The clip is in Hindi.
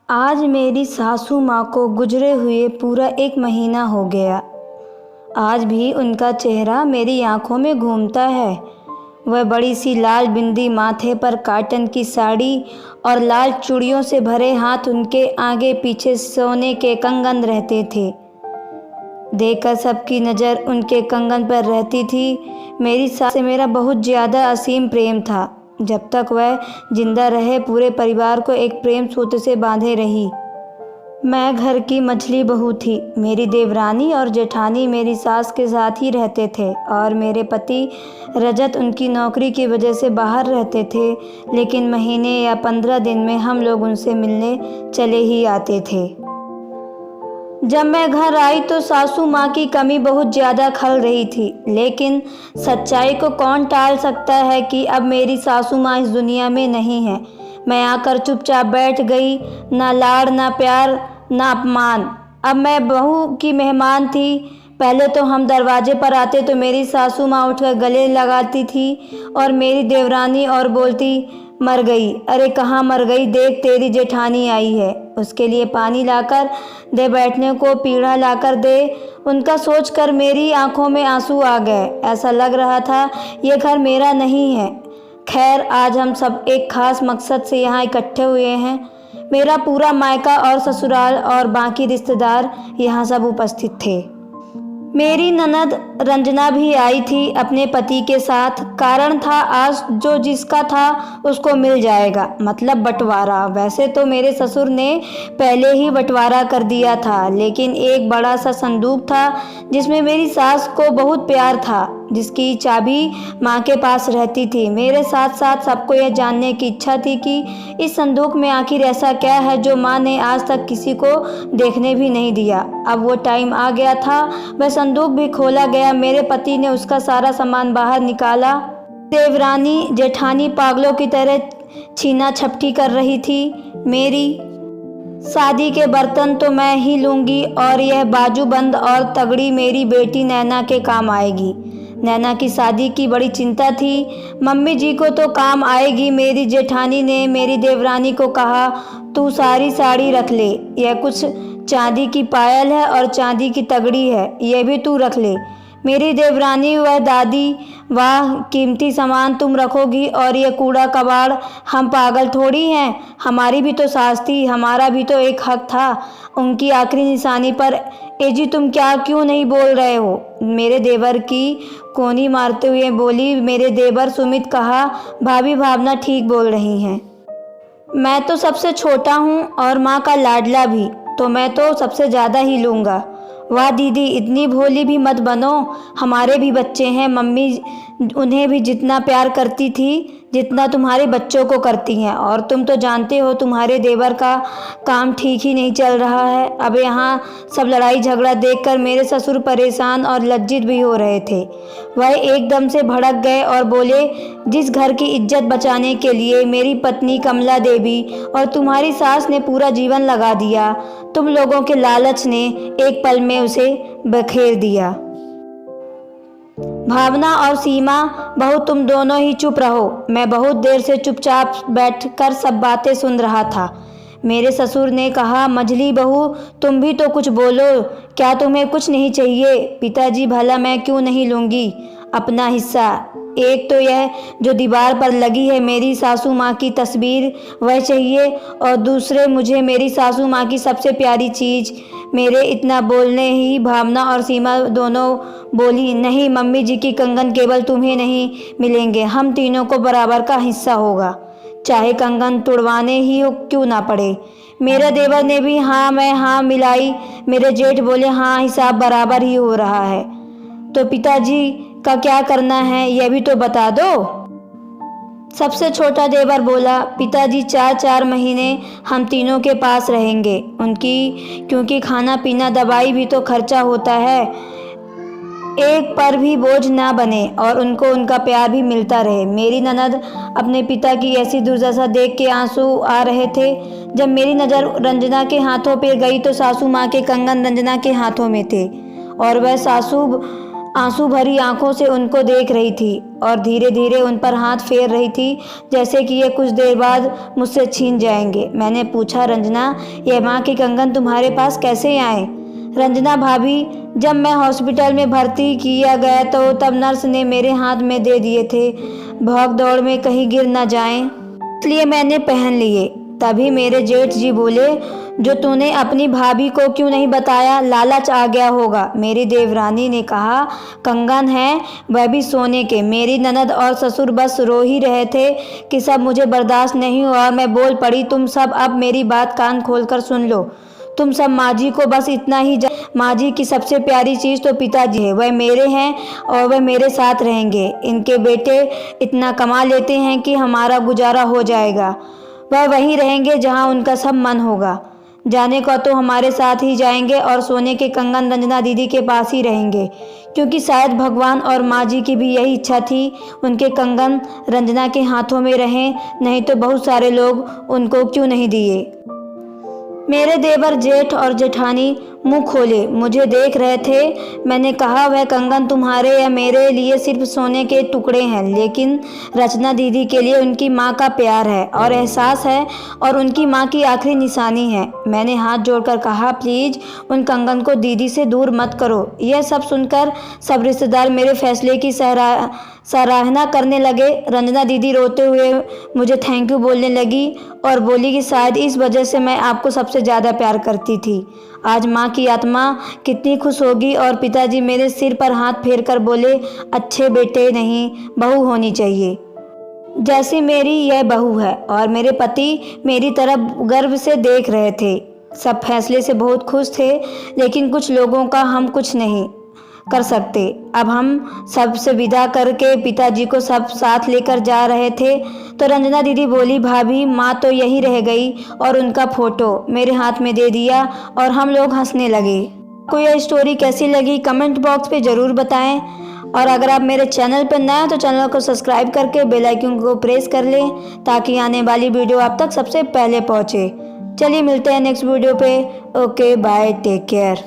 आज मेरी सासू माँ को गुजरे हुए पूरा 1 महीना हो गया। आज भी उनका चेहरा मेरी आँखों में घूमता है। वह बड़ी सी लाल बिंदी, माथे पर कॉटन की साड़ी और लाल चूड़ियों से भरे हाथ, उनके आगे पीछे सोने के कंगन रहते थे। देखकर सबकी नज़र उनके कंगन पर रहती थी। मेरी सास से मेरा बहुत ज़्यादा असीम प्रेम था। जब तक वह जिंदा रहे पूरे परिवार को एक प्रेम सूत्र से बांधे रही। मैं घर की मछली बहू थी। मेरी देवरानी और जेठानी मेरी सास के साथ ही रहते थे और मेरे पति रजत उनकी नौकरी की वजह से बाहर रहते थे, लेकिन महीने या 15 दिन में हम लोग उनसे मिलने चले ही आते थे। जब मैं घर आई तो सासू माँ की कमी बहुत ज़्यादा खल रही थी, लेकिन सच्चाई को कौन टाल सकता है कि अब मेरी सासू माँ इस दुनिया में नहीं है। मैं आकर चुपचाप बैठ गई। ना लाड़, ना प्यार, ना अपमान। अब मैं बहू की मेहमान थी। पहले तो हम दरवाजे पर आते तो मेरी सासू माँ उठकर गले लगाती थी और मेरी देवरानी और बोलती, मर गई। अरे कहाँ मर गई, देख तेरी जेठानी आई है, उसके लिए पानी लाकर दे, बैठने को पीढ़ा लाकर दे। उनका सोचकर मेरी आंखों में आंसू आ गए। ऐसा लग रहा था ये घर मेरा नहीं है। खैर, आज हम सब एक खास मकसद से यहाँ इकट्ठे हुए हैं। मेरा पूरा मायका और ससुराल और बाकी रिश्तेदार यहाँ सब उपस्थित थे। मेरी ननद रंजना भी आई थी अपने पति के साथ। कारण था आज जो जिसका था उसको मिल जाएगा, मतलब बंटवारा। वैसे तो मेरे ससुर ने पहले ही बंटवारा कर दिया था, लेकिन एक बड़ा सा संदूक था जिसमें मेरी सास को बहुत प्यार था, जिसकी चाबी माँ के पास रहती थी। मेरे साथ साथ सबको यह जानने की इच्छा थी कि इस संदूक में आखिर ऐसा क्या है जो माँ ने आज तक किसी को देखने भी नहीं दिया। अब वो टाइम आ गया था। वह संदूक भी खोला गया। मेरे पति ने उसका सारा सामान बाहर निकाला। देवरानी जेठानी पागलों की तरह छीना झपटी कर रही थी। मेरी शादी के बर्तन तो मैं ही लूँगी और यह बाजूबंद और तगड़ी मेरी बेटी नैना के काम आएगी। नैना की शादी की बड़ी चिंता थी। मम्मी जी को तो काम आएगी। मेरी जेठानी ने मेरी देवरानी को कहा, तू सारी साड़ी रख ले, यह कुछ चांदी की पायल है और चांदी की तगड़ी है, यह भी तू रख ले। मेरी देवरानी व दादी, वाह कीमती सामान तुम रखोगी और ये कूड़ा कबाड़, हम पागल थोड़ी हैं। हमारी भी तो सास थी, हमारा भी तो एक हक था उनकी आखिरी निशानी पर। एजी तुम क्यों नहीं बोल रहे हो? मेरे देवर की कोनी मारते हुए बोली मेरे देवर सुमित। कहा, भाभी भावना ठीक बोल रही हैं। मैं तो सबसे छोटा हूँ और माँ का लाडला भी, तो मैं तो सबसे ज़्यादा ही लूँगा। वाह दीदी, इतनी भोली भी मत बनो, हमारे भी बच्चे हैं। मम्मी उन्हें भी जितना प्यार करती थी जितना तुम्हारे बच्चों को करती हैं, और तुम तो जानते हो तुम्हारे देवर का काम ठीक ही नहीं चल रहा है। अब यहाँ सब लड़ाई झगड़ा देखकर मेरे ससुर परेशान और लज्जित भी हो रहे थे। वह एकदम से भड़क गए और बोले, जिस घर की इज्जत बचाने के लिए मेरी पत्नी कमला देवी और तुम्हारी सास ने पूरा जीवन लगा दिया, तुम लोगों के लालच ने एक पल में उसे बखेर दिया। भावना और सीमा, बहू तुम दोनों ही चुप रहो। मैं बहुत देर से चुपचाप बैठकर सब बातें सुन रहा था। मेरे ससुर ने कहा, मझली बहू तुम भी तो कुछ बोलो, क्या तुम्हें कुछ नहीं चाहिए? पिताजी, भला मैं क्यों नहीं लूँगी अपना हिस्सा? एक तो यह जो दीवार पर लगी है मेरी सासू माँ की तस्वीर, वह चाहिए, और दूसरे मुझे मेरी सासू माँ की सबसे प्यारी चीज़। मेरे इतना बोलने ही भावना और सीमा दोनों बोली, नहीं मम्मी जी की कंगन केवल तुम्हें नहीं मिलेंगे, हम तीनों को बराबर का हिस्सा होगा, चाहे कंगन तुड़वाने ही हो क्यों ना पड़े। मेरे देवर ने भी हाँ में हाँ मिलाई। मेरे जेठ बोले, हाँ हिसाब बराबर ही हो रहा है। तो पिताजी का क्या करना है यह भी तो बता दो। सबसे छोटा देवर बोला, पिताजी 4-4 महीने हम तीनों के पास रहेंगे, उनकी क्योंकि खाना पीना दवाई भी तो खर्चा होता है, एक पर भी बोझ ना बने और उनको उनका प्यार भी मिलता रहे। मेरी ननद अपने पिता की ऐसी दुर्दशा देख के आंसू आ रहे थे। जब मेरी नज़र रंजना के हाथों पे गई तो सासू माँ के कंगन रंजना के हाथों में थे और वह सासू आंसू भरी आंखों से उनको देख रही थी और धीरे धीरे उन पर हाथ फेर रही थी, जैसे कि ये कुछ देर बाद मुझसे छीन जाएंगे। मैंने पूछा, रंजना, ये माँ के कंगन तुम्हारे पास कैसे आए? रंजना भाभी, जब मैं हॉस्पिटल में भर्ती किया गया तो तब नर्स ने मेरे हाथ में दे दिए थे, भाग दौड़ में कहीं गिर न जाएं, इसलिए मैंने पहन लिए। तभी मेरे जेठ जी बोले, जो तूने अपनी भाभी को क्यों नहीं बताया? लालच आ गया होगा। मेरी देवरानी ने कहा, कंगन है, वह भी सोने के। मेरी ननद और ससुर बस रो ही रहे थे कि सब मुझे बर्दाश्त नहीं हुआ और मैं बोल पड़ी, तुम सब अब मेरी बात कान खोलकर सुन लो। तुम सब माँ जी को बस इतना ही माँ जी की सबसे प्यारी चीज़ तो पिताजी है, वह मेरे हैं और वह मेरे साथ रहेंगे। इनके बेटे इतना कमा लेते हैं कि हमारा गुजारा हो जाएगा। वह वहीं रहेंगे जहाँ उनका सब मन होगा। जाने को तो हमारे साथ ही जाएंगे और सोने के कंगन रंजना दीदी के पास ही रहेंगे, क्योंकि शायद भगवान और माँ जी की भी यही इच्छा थी, उनके कंगन रंजना के हाथों में रहें, नहीं तो बहुत सारे लोग उनको क्यों नहीं दिए। मेरे देवर जेठ और जेठानी मुंह खोले मुझे देख रहे थे। मैंने कहा, वह कंगन तुम्हारे या मेरे लिए सिर्फ सोने के टुकड़े हैं, लेकिन रचना दीदी के लिए उनकी माँ का प्यार है और एहसास है और उनकी माँ की आखिरी निशानी है। मैंने हाथ जोड़कर कहा, प्लीज़ उन कंगन को दीदी से दूर मत करो। यह सब सुनकर सब रिश्तेदार मेरे फैसले की सराहना करने लगे। रंजना दीदी रोते हुए मुझे थैंक यू बोलने लगी और बोली कि शायद इस वजह से मैं आपको सबसे ज़्यादा प्यार करती थी। आज माँ की आत्मा कितनी खुश होगी। और पिताजी मेरे सिर पर हाथ फेर कर बोले, अच्छे बेटे नहीं, बहू होनी चाहिए जैसी मेरी यह बहू है। और मेरे पति मेरी तरफ गर्व से देख रहे थे। सब फैसले से बहुत खुश थे, लेकिन कुछ लोगों का हम कुछ नहीं कर सकते। अब हम सबसे विदा करके पिताजी को सब साथ लेकर जा रहे थे तो रंजना दीदी बोली, भाभी, माँ तो यही रह गई। और उनका फोटो मेरे हाथ में दे दिया और हम लोग हंसने लगे। आपको यह स्टोरी कैसी लगी कमेंट बॉक्स पे ज़रूर बताएं। और अगर आप मेरे चैनल पर नए हैं तो चैनल को सब्सक्राइब करके बेल आइकन को प्रेस कर लें, ताकि आने वाली वीडियो आप तक सबसे पहले पहुँचे। चलिए मिलते हैं नेक्स्ट वीडियो पे। Okay, bye, take care.